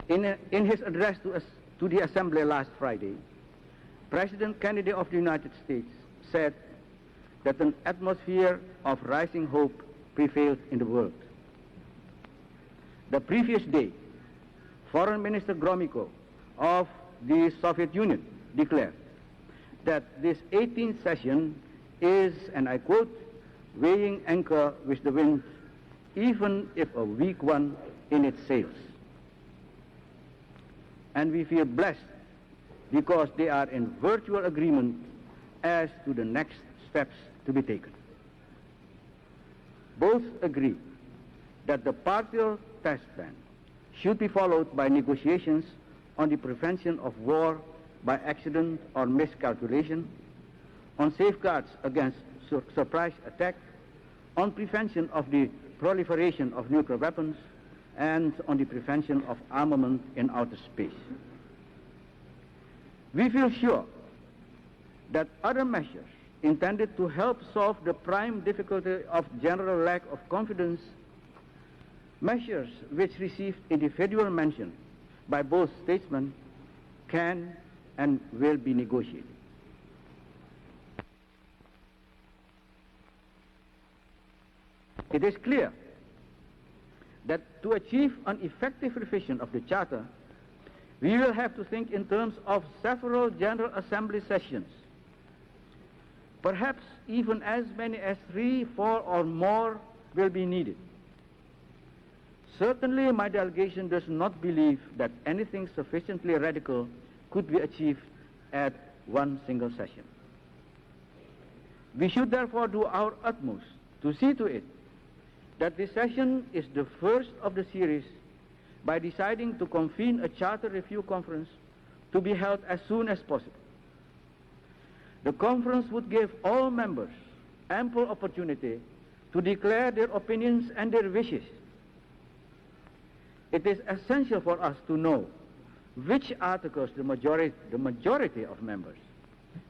In his address to the Assembly last Friday, President Kennedy of the United States said that an atmosphere of rising hope prevailed in the world. The previous day, Foreign Minister Gromyko of the Soviet Union declared that this 18th session is, and I quote, weighing anchor with the wind, even if a weak one in its sails. And we feel blessed because they are in virtual agreement as to the next steps to be taken. Both agree that the partial test ban should be followed by negotiations on the prevention of war by accident or miscalculation, on safeguards against surprise attack, on prevention of the proliferation of nuclear weapons, and on the prevention of armament in outer space. We feel sure that other measures intended to help solve the prime difficulty of general lack of confidence, measures which received individual mention by both statesmen, can and will be negotiated. It is clear that to achieve an effective revision of the Charter, we will have to think in terms of several General Assembly sessions, perhaps even as many as 3, 4 or more will be needed. Certainly my delegation does not believe that anything sufficiently radical could be achieved at one single session. We should therefore do our utmost to see to it that this session is the first of the series by deciding to convene a Charter Review Conference to be held as soon as possible. The conference would give all members ample opportunity to declare their opinions and their wishes. It is essential for us to know which articles the majority of members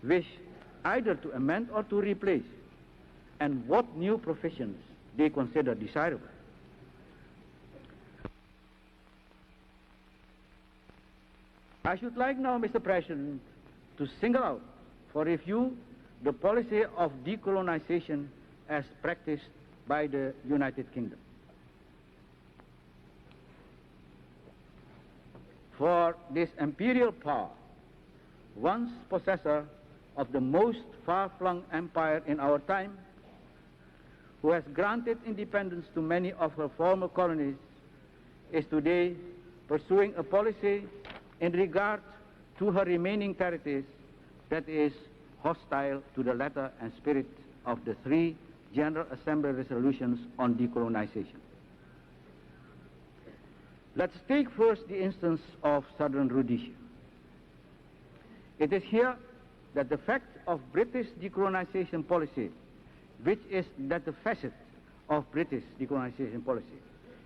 wish either to amend or to replace, and what new provisions they consider desirable. I should like now, Mr. President, to single out for review the policy of decolonization as practiced by the United Kingdom. For this imperial power, once possessor of the most far-flung empire in our time, who has granted independence to many of her former colonies, is today pursuing a policy in regard to her remaining territories that is hostile to the letter and spirit of the 3 General Assembly resolutions on decolonization. Let's take first the instance of Southern Rhodesia. It is here that the fact of British decolonization policy, which is that the facet of British decolonization policy,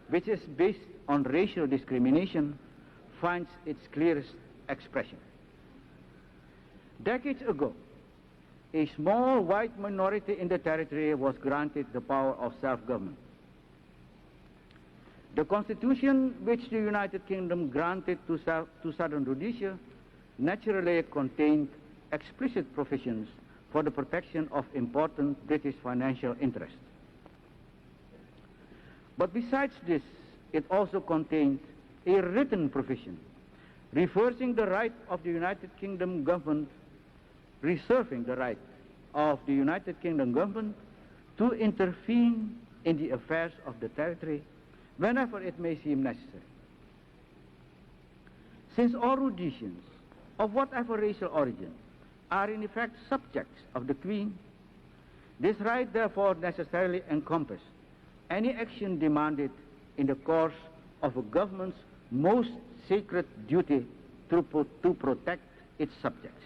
which is based on racial discrimination, finds its clearest expression. Decades ago, a small white minority in the territory was granted the power of self-government. The constitution which the United Kingdom granted to Southern Rhodesia naturally contained explicit provisions for the protection of important British financial interests. But besides this, it also contained a written provision reversing the right of the United Kingdom government, reserving the right of the United Kingdom government to intervene in the affairs of the territory whenever it may seem necessary. Since all Rhodesians, of whatever racial origin, are in effect subjects of the Queen, this right therefore necessarily encompasses any action demanded in the course of a government's most sacred duty to protect its subjects.